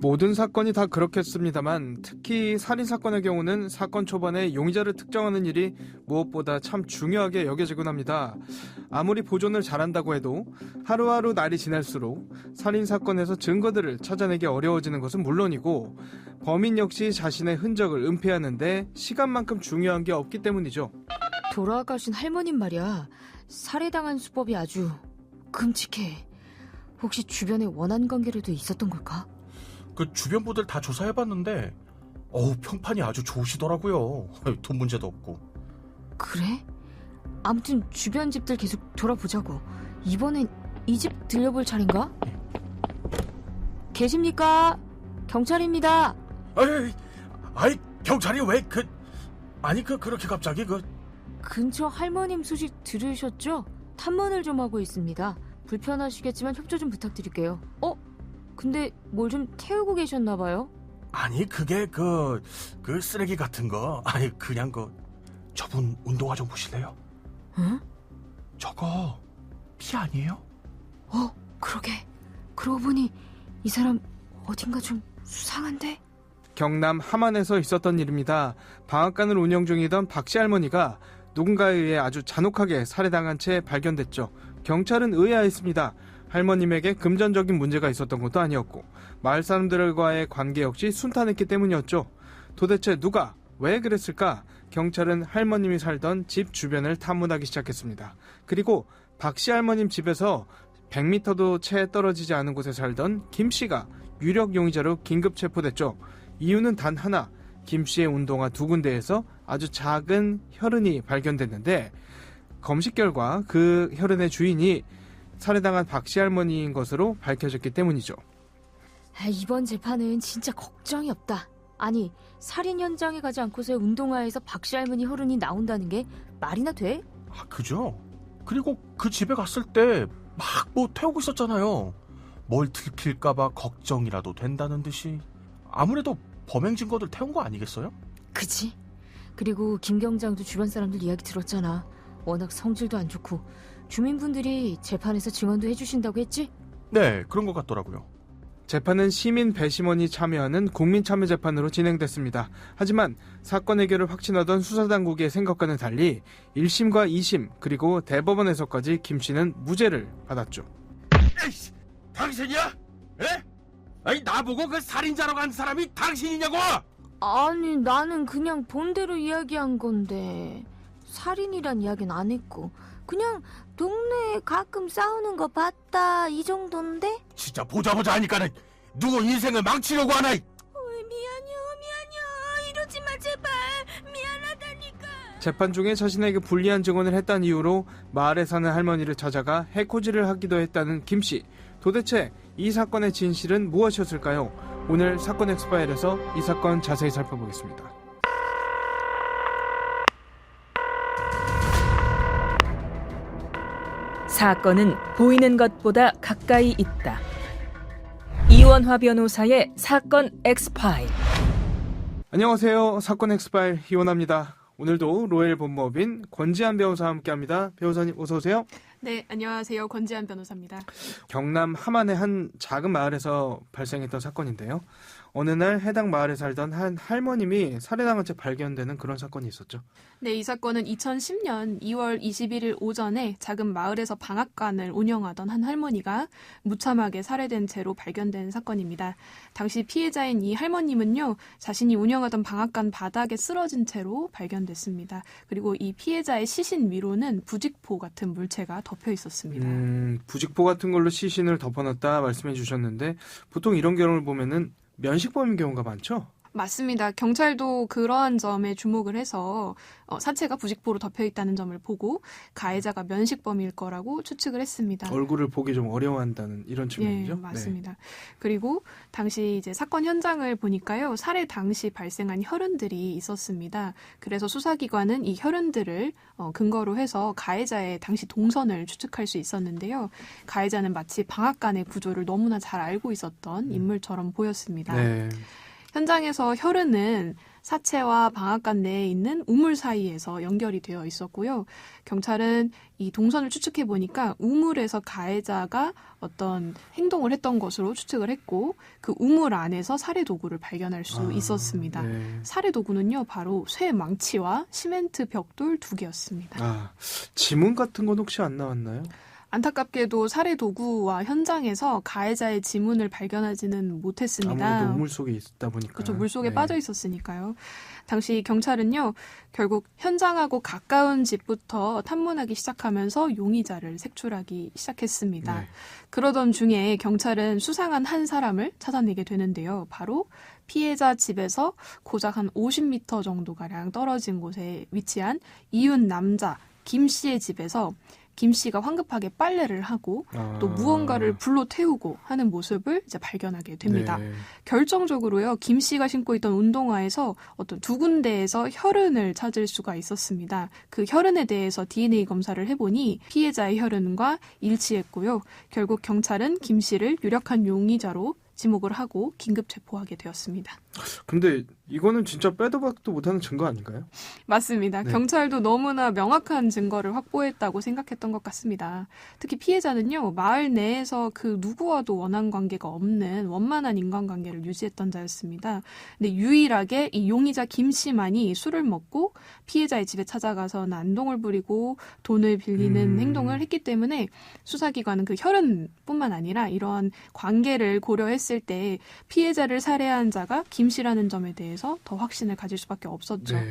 모든 사건이 다 그렇겠습니다만 특히 살인사건의 경우는 사건 초반에 용의자를 특정하는 일이 무엇보다 참 중요하게 여겨지곤 합니다. 아무리 보존을 잘한다고 해도 하루하루 날이 지날수록 살인사건에서 증거들을 찾아내기 어려워지는 것은 물론이고 범인 역시 자신의 흔적을 은폐하는데 시간만큼 중요한 게 없기 때문이죠. 돌아가신 할머님 말이야. 살해당한 수법이 아주 끔찍해. 혹시 주변에 원한 관계라도 있었던 걸까? 그 주변 분들 다 조사해봤는데 평판이 아주 좋으시더라고요. 돈 문제도 없고. 그래? 아무튼 주변 집들 계속 돌아보자고. 이번엔 이 집 들려볼 차례인가? 계십니까? 경찰입니다. 아이 경찰이 왜 그렇게 갑자기 근처 할머님 소식 들으셨죠? 탐문을 좀 하고 있습니다. 불편하시겠지만 협조 좀 부탁드릴게요. 근데 뭘 좀 태우고 계셨나봐요? 아니 그게 그 쓰레기 같은 거. 아니 그냥 저분 운동화 좀 보실래요? 응? 저거 피 아니에요? 그러게. 그러고 보니 이 사람 어딘가 좀 수상한데? 경남 함안에서 있었던 일입니다. 방앗간을 운영 중이던 박씨 할머니가 누군가에 의해 아주 잔혹하게 살해당한 채 발견됐죠. 경찰은 의아했습니다. 할머님에게 금전적인 문제가 있었던 것도 아니었고 마을 사람들과의 관계 역시 순탄했기 때문이었죠. 도대체 누가 왜 그랬을까? 경찰은 할머님이 살던 집 주변을 탐문하기 시작했습니다. 그리고 박씨 할머님 집에서 100m도 채 떨어지지 않은 곳에 살던 김씨가 유력 용의자로 긴급 체포됐죠. 이유는 단 하나, 김씨의 운동화 2군데에서 아주 작은 혈흔이 발견됐는데 검식 결과 그 혈흔의 주인이 살해당한 박씨 할머니인 것으로 밝혀졌기 때문이죠. 이번 재판은 진짜 걱정이 없다. 아니, 살인 현장에 가지 않고서의 운동화에서 박씨 할머니 혈흔이 나온다는 게 말이나 돼? 그죠? 그리고 그 집에 갔을 때 막 태우고 있었잖아요. 뭘 들킬까봐 걱정이라도 된다는 듯이. 아무래도 범행 증거들 태운 거 아니겠어요? 그치? 그리고 김 경장도 주변 사람들 이야기 들었잖아. 워낙 성질도 안 좋고 주민분들이 재판에서 증언도 해주신다고 했지? 네, 그런 것 같더라고요. 재판은 시민 배심원이 참여하는 국민참여재판으로 진행됐습니다. 하지만 사건 해결을 확신하던 수사당국의 생각과는 달리 1심과 2심 그리고 대법원에서까지 김씨는 무죄를 받았죠. 에이씨, 당신이야? 에? 아니 나보고 그 살인자로 간 사람이 당신이냐고! 아니, 나는 그냥 본대로 이야기한 건데 살인이란 이야기는 안 했고 그냥 동네에 가끔 싸우는 거 봤다 이 정도인데? 진짜 보자 하니까는 누구 인생을 망치려고 하나? 미안해요 이러지 마 제발. 미안하다니까. 재판 중에 자신에게 불리한 증언을 했다는 이유로 마을에 사는 할머니를 찾아가 해코지를 하기도 했다는 김씨. 도대체 이 사건의 진실은 무엇이었을까요? 오늘 사건 엑스파일에서 이 사건 자세히 살펴보겠습니다. 사건은 보이는 것보다 가까이 있다. 이원화 변호사의 사건 엑스파일. 안녕하세요. 사건 엑스파일 이원화입니다. 오늘도 로엘 법무법인 권지한 변호사와 함께합니다. 변호사님 어서 오세요. 네, 안녕하세요. 권지한 변호사입니다. 경남 함안의 한 작은 마을에서 발생했던 사건인데요. 어느 날 해당 마을에 살던 한 할머님이 살해당한 채 발견되는 그런 사건이 있었죠. 네, 이 사건은 2010년 2월 21일 오전에 작은 마을에서 방앗간을 운영하던 한 할머니가 무참하게 살해된 채로 발견된 사건입니다. 당시 피해자인 이 할머님은요, 자신이 운영하던 방앗간 바닥에 쓰러진 채로 발견됐습니다. 그리고 이 피해자의 시신 위로는 부직포 같은 물체가 덮여 있었습니다. 부직포 같은 걸로 시신을 덮어놨다 말씀해 주셨는데 보통 이런 경우를 보면은 면식범인 경우가 많죠? 맞습니다. 경찰도 그러한 점에 주목을 해서 사체가 부직포로 덮여 있다는 점을 보고 가해자가 면식범일 거라고 추측을 했습니다. 얼굴을 보기 좀 어려워한다는 이런 측면이죠? 네, 맞습니다. 네. 그리고 당시 이제 사건 현장을 보니까요, 살해 당시 발생한 혈흔들이 있었습니다. 그래서 수사기관은 이 혈흔들을 근거로 해서 가해자의 당시 동선을 추측할 수 있었는데요. 가해자는 마치 방앗간의 구조를 너무나 잘 알고 있었던 인물처럼 보였습니다. 네. 현장에서 혈흔은 사체와 방앗간 내에 있는 우물 사이에서 연결이 되어 있었고요. 경찰은 이 동선을 추측해 보니까 우물에서 가해자가 어떤 행동을 했던 것으로 추측을 했고 그 우물 안에서 살해 도구를 발견할 수 있었습니다. 네. 살해 도구는요, 바로 쇠 망치와 시멘트 벽돌 2개였습니다. 지문 같은 건 혹시 안 나왔나요? 안타깝게도 살해 도구와 현장에서 가해자의 지문을 발견하지는 못했습니다. 아무래도 우물 속에 있다 보니까. 그렇죠. 물속에 네. 빠져 있었으니까요. 당시 경찰은요, 결국 현장하고 가까운 집부터 탐문하기 시작하면서 용의자를 색출하기 시작했습니다. 네. 그러던 중에 경찰은 수상한 한 사람을 찾아내게 되는데요. 바로 피해자 집에서 고작 한 50m 정도가량 떨어진 곳에 위치한 이웃 남자 김 씨의 집에서 김 씨가 황급하게 빨래를 하고 또 무언가를 불로 태우고 하는 모습을 이제 발견하게 됩니다. 네. 결정적으로요, 김 씨가 신고 있던 운동화에서 어떤 두 군데에서 혈흔을 찾을 수가 있었습니다. 그 혈흔에 대해서 DNA 검사를 해보니 피해자의 혈흔과 일치했고요. 결국 경찰은 김 씨를 유력한 용의자로 지목을 하고 긴급 체포하게 되었습니다. 근데 이거는 진짜 빼도 박도 못하는 증거 아닌가요? 맞습니다. 네. 경찰도 너무나 명확한 증거를 확보했다고 생각했던 것 같습니다. 특히 피해자는요, 마을 내에서 그 누구와도 원한 관계가 없는 원만한 인간관계를 유지했던 자였습니다. 근데 유일하게 이 용의자 김 씨만이 술을 먹고 피해자의 집에 찾아가서 난동을 부리고 돈을 빌리는 행동을 했기 때문에 수사기관은 그 혈흔뿐만 아니라 이러한 관계를 고려했을 때 피해자를 살해한 자가 김 씨라는 점에 대해서 더 확신을 가질 수밖에 없었죠. 네.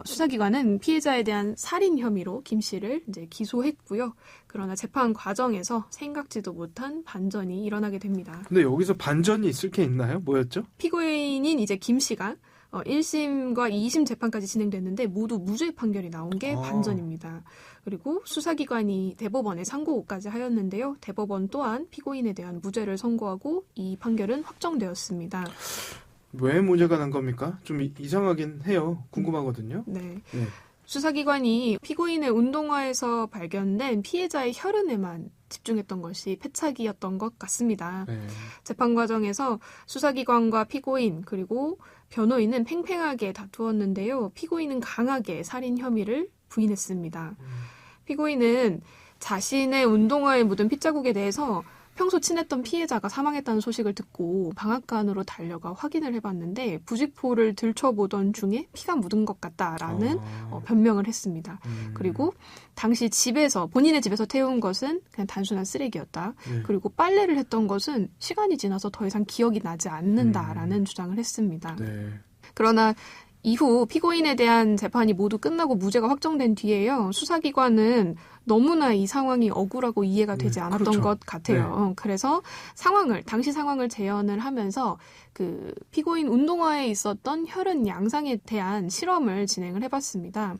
수사기관은 피해자에 대한 살인 혐의로 김 씨를 이제 기소했고요. 그러나 재판 과정에서 생각지도 못한 반전이 일어나게 됩니다. 근데 여기서 반전이 있을 게 있나요? 뭐였죠? 피고인인 이제 김 씨가 1심과 2심 재판까지 진행됐는데 모두 무죄 판결이 나온 게 반전입니다. 그리고 수사기관이 대법원에 상고까지 하였는데요. 대법원 또한 피고인에 대한 무죄를 선고하고 이 판결은 확정되었습니다. 왜 무죄가 난 겁니까? 좀 이상하긴 해요. 궁금하거든요. 네. 네. 수사기관이 피고인의 운동화에서 발견된 피해자의 혈흔에만 집중했던 것이 패착이었던 것 같습니다. 네. 재판 과정에서 수사기관과 피고인 그리고 변호인은 팽팽하게 다투었는데요. 피고인은 강하게 살인 혐의를 부인했습니다. 피고인은 자신의 운동화에 묻은 핏자국에 대해서 평소 친했던 피해자가 사망했다는 소식을 듣고 방앗간으로 달려가 확인을 해봤는데 부직포를 들춰보던 중에 피가 묻은 것 같다라는 변명을 했습니다. 그리고 당시 집에서 본인의 집에서 태운 것은 그냥 단순한 쓰레기였다. 네. 그리고 빨래를 했던 것은 시간이 지나서 더 이상 기억이 나지 않는다라는 주장을 했습니다. 네. 그러나 이후 피고인에 대한 재판이 모두 끝나고 무죄가 확정된 뒤에요. 수사기관은 너무나 이 상황이 억울하고 이해가 되지 않았던 그렇죠. 것 같아요. 그래서 당시 상황을 재현을 하면서 그 피고인 운동화에 있었던 혈흔 양상에 대한 실험을 진행을 해봤습니다.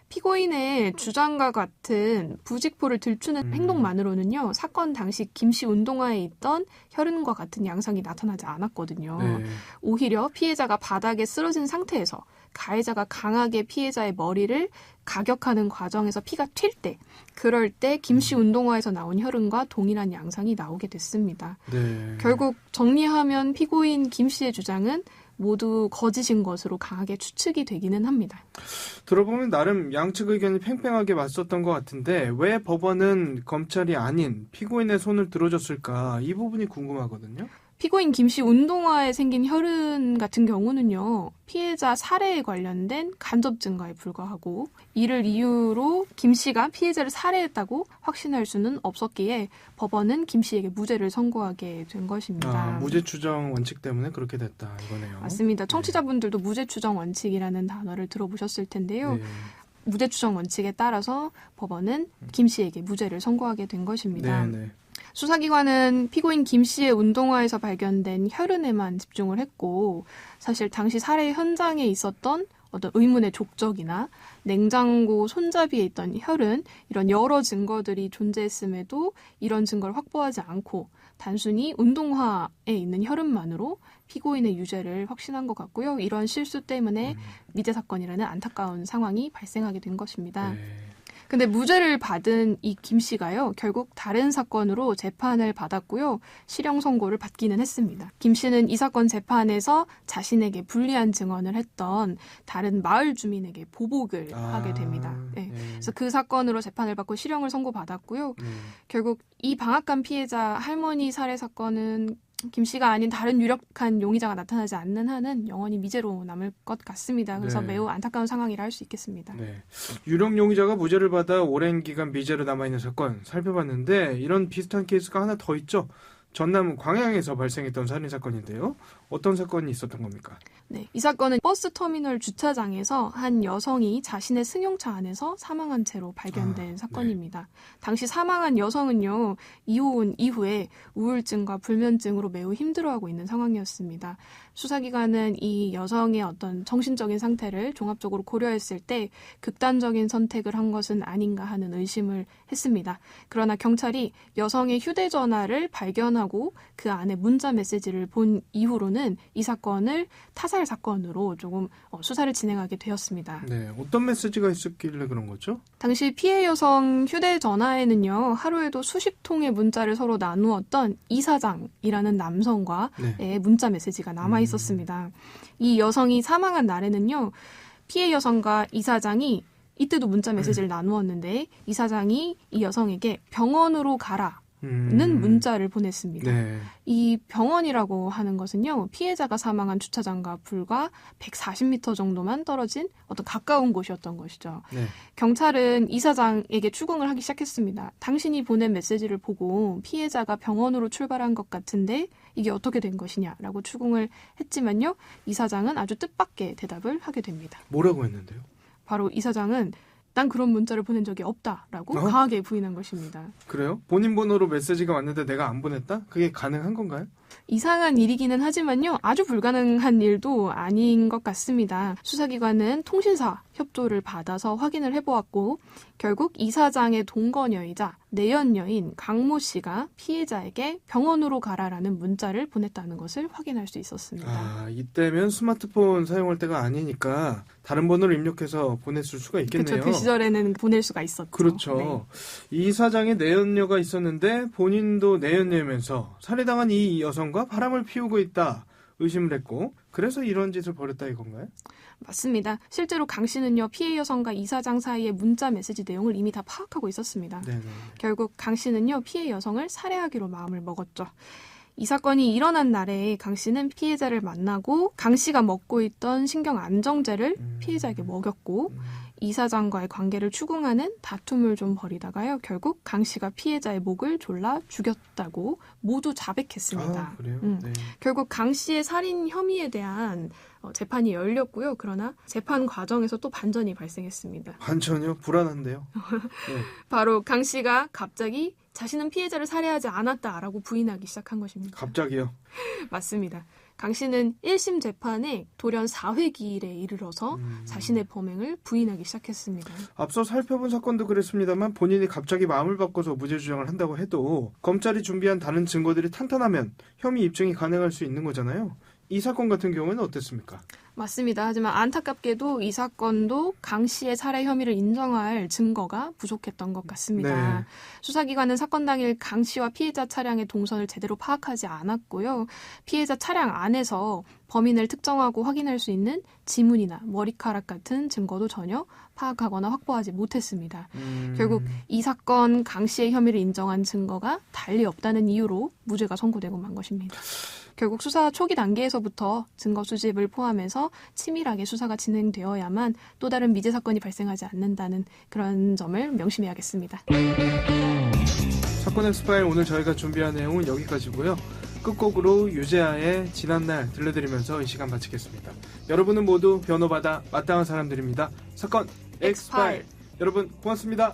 피고인의 주장과 같은 부직포를 들추는 행동만으로는요, 사건 당시 김 씨 운동화에 있던 혈흔과 같은 양상이 나타나지 않았거든요. 네. 오히려 피해자가 바닥에 쓰러진 상태에서 가해자가 강하게 피해자의 머리를 가격하는 과정에서 피가 튈 때, 그럴 때 김 씨 운동화에서 나온 혈흔과 동일한 양상이 나오게 됐습니다. 네. 결국 정리하면 피고인 김 씨의 주장은 모두 거짓인 것으로 강하게 추측이 되기는 합니다. 들어보면 나름 양측 의견이 팽팽하게 맞섰던 것 같은데 왜 법원은 검찰이 아닌 피고인의 손을 들어줬을까? 이 부분이 궁금하거든요. 피고인 김 씨 운동화에 생긴 혈흔 같은 경우는요, 피해자 살해에 관련된 간접 증거에 불과하고 이를 이유로 김 씨가 피해자를 살해했다고 확신할 수는 없었기에 법원은 김 씨에게 무죄를 선고하게 된 것입니다. 무죄 추정 원칙 때문에 그렇게 됐다 이거네요. 맞습니다. 청취자분들도 무죄 추정 원칙이라는 단어를 들어보셨을 텐데요. 네. 무죄 추정 원칙에 따라서 법원은 김 씨에게 무죄를 선고하게 된 것입니다. 네, 네. 수사기관은 피고인 김 씨의 운동화에서 발견된 혈흔에만 집중을 했고 사실 당시 살해 현장에 있었던 어떤 의문의 족적이나 냉장고 손잡이에 있던 혈흔 이런 여러 증거들이 존재했음에도 이런 증거를 확보하지 않고 단순히 운동화에 있는 혈흔만으로 피고인의 유죄를 확신한 것 같고요. 이런 실수 때문에 미제 사건이라는 안타까운 상황이 발생하게 된 것입니다. 네. 근데 무죄를 받은 이 김 씨가요, 결국 다른 사건으로 재판을 받았고요, 실형 선고를 받기는 했습니다. 김 씨는 이 사건 재판에서 자신에게 불리한 증언을 했던 다른 마을 주민에게 보복을 하게 됩니다. 네. 그래서 그 사건으로 재판을 받고 실형을 선고받았고요. 결국 이 방앗간 피해자 할머니 살해 사건은 김 씨가 아닌 다른 유력한 용의자가 나타나지 않는 한은 영원히 미제로 남을 것 같습니다. 그래서 네. 매우 안타까운 상황이라 할 수 있겠습니다. 네. 유력 용의자가 무죄를 받아 오랜 기간 미제로 남아있는 사건 살펴봤는데 이런 비슷한 케이스가 하나 더 있죠. 전남 광양에서 발생했던 살인사건인데요. 어떤 사건이 있었던 겁니까? 네, 이 사건은 버스 터미널 주차장에서 한 여성이 자신의 승용차 안에서 사망한 채로 발견된 사건입니다. 당시 사망한 여성은요, 이혼 이후에 우울증과 불면증으로 매우 힘들어하고 있는 상황이었습니다. 수사기관은 이 여성의 어떤 정신적인 상태를 종합적으로 고려했을 때 극단적인 선택을 한 것은 아닌가 하는 의심을 했습니다. 그러나 경찰이 여성의 휴대전화를 발견하고 그 안에 문자 메시지를 본 이후로는 이 사건을 타살 사건으로 조금 수사를 진행하게 되었습니다. 네. 어떤 메시지가 있었길래 그런 거죠? 당시 피해 여성 휴대전화에는요, 하루에도 수십 통의 문자를 서로 나누었던 이 사장이라는 남성과 의 문자 메시지가 남아 있었습니다. 이 여성이 사망한 날에는요, 피해 여성과 이 사장이 이때도 문자 메시지를 나누었는데 이 사장이 이 여성에게 병원으로 가라 는 문자를 보냈습니다. 네. 이 병원이라고 하는 것은요, 피해자가 사망한 주차장과 불과 140m 정도만 떨어진 어떤 가까운 곳이었던 것이죠. 네. 경찰은 이 사장에게 추궁을 하기 시작했습니다. 당신이 보낸 메시지를 보고 피해자가 병원으로 출발한 것 같은데 이게 어떻게 된 것이냐라고 추궁을 했지만요, 이 사장은 아주 뜻밖의 대답을 하게 됩니다. 뭐라고 했는데요? 바로 이 사장은 난 그런 문자를 보낸 적이 없다라고 강하게 부인한 것입니다. 그래요? 본인 번호로 메시지가 왔는데 내가 안 보냈다? 그게 가능한 건가요? 이상한 일이기는 하지만요, 아주 불가능한 일도 아닌 것 같습니다. 수사기관은 통신사 협조를 받아서 확인을 해보았고 결국 이 사장의 동거녀이자 내연녀인 강모 씨가 피해자에게 병원으로 가라라는 문자를 보냈다는 것을 확인할 수 있었습니다. 아, 이때면 스마트폰 사용할 때가 아니니까 다른 번호를 입력해서 보냈을 수가 있겠네요. 그렇죠. 그 시절에는 보낼 수가 있었죠. 그렇죠. 네. 이 사장의 내연녀가 있었는데 본인도 내연녀면서 살해당한 이 여성과 바람을 피우고 있다 의심을 했고 그래서 이런 짓을 벌였다 이건가요? 맞습니다. 실제로 강 씨는요, 피해 여성과 이 사장 사이의 문자 메시지 내용을 이미 다 파악하고 있었습니다. 네네. 결국 강 씨는요, 피해 여성을 살해하기로 마음을 먹었죠. 이 사건이 일어난 날에 강 씨는 피해자를 만나고 강 씨가 먹고 있던 신경 안정제를 피해자에게 먹였고 이 사장과의 관계를 추궁하는 다툼을 좀 벌이다가요, 결국 강 씨가 피해자의 목을 졸라 죽였다고 모두 자백했습니다. 아, 그래요? 네. 결국 강 씨의 살인 혐의에 대한 재판이 열렸고요. 그러나 재판 과정에서 또 반전이 발생했습니다. 반전이요? 불안한데요? 네. 바로 강 씨가 갑자기 자신은 피해자를 살해하지 않았다라고 부인하기 시작한 것입니다. 갑자기요? 맞습니다. 강 씨는 1심 재판에 돌연 4회 기일에 이르러서 자신의 범행을 부인하기 시작했습니다. 앞서 살펴본 사건도 그랬습니다만 본인이 갑자기 마음을 바꿔서 무죄 주장을 한다고 해도 검찰이 준비한 다른 증거들이 탄탄하면 혐의 입증이 가능할 수 있는 거잖아요. 이 사건 같은 경우는 어땠습니까? 맞습니다. 하지만 안타깝게도 이 사건도 강 씨의 살해 혐의를 인정할 증거가 부족했던 것 같습니다. 네. 수사기관은 사건 당일 강 씨와 피해자 차량의 동선을 제대로 파악하지 않았고요. 피해자 차량 안에서 범인을 특정하고 확인할 수 있는 지문이나 머리카락 같은 증거도 전혀 파악하거나 확보하지 못했습니다. 결국 이 사건 강 씨의 혐의를 인정한 증거가 달리 없다는 이유로 무죄가 선고되고 만 것입니다. 결국 수사 초기 단계에서부터 증거 수집을 포함해서 치밀하게 수사가 진행되어야만 또 다른 미제 사건이 발생하지 않는다는 그런 점을 명심해야겠습니다. 사건 엑스파일 오늘 저희가 준비한 내용은 여기까지고요. 끝곡으로 유재하의 지난날 들려드리면서 이 시간 마치겠습니다. 여러분은 모두 변호받아 마땅한 사람들입니다. 사건 엑스파일 여러분 고맙습니다.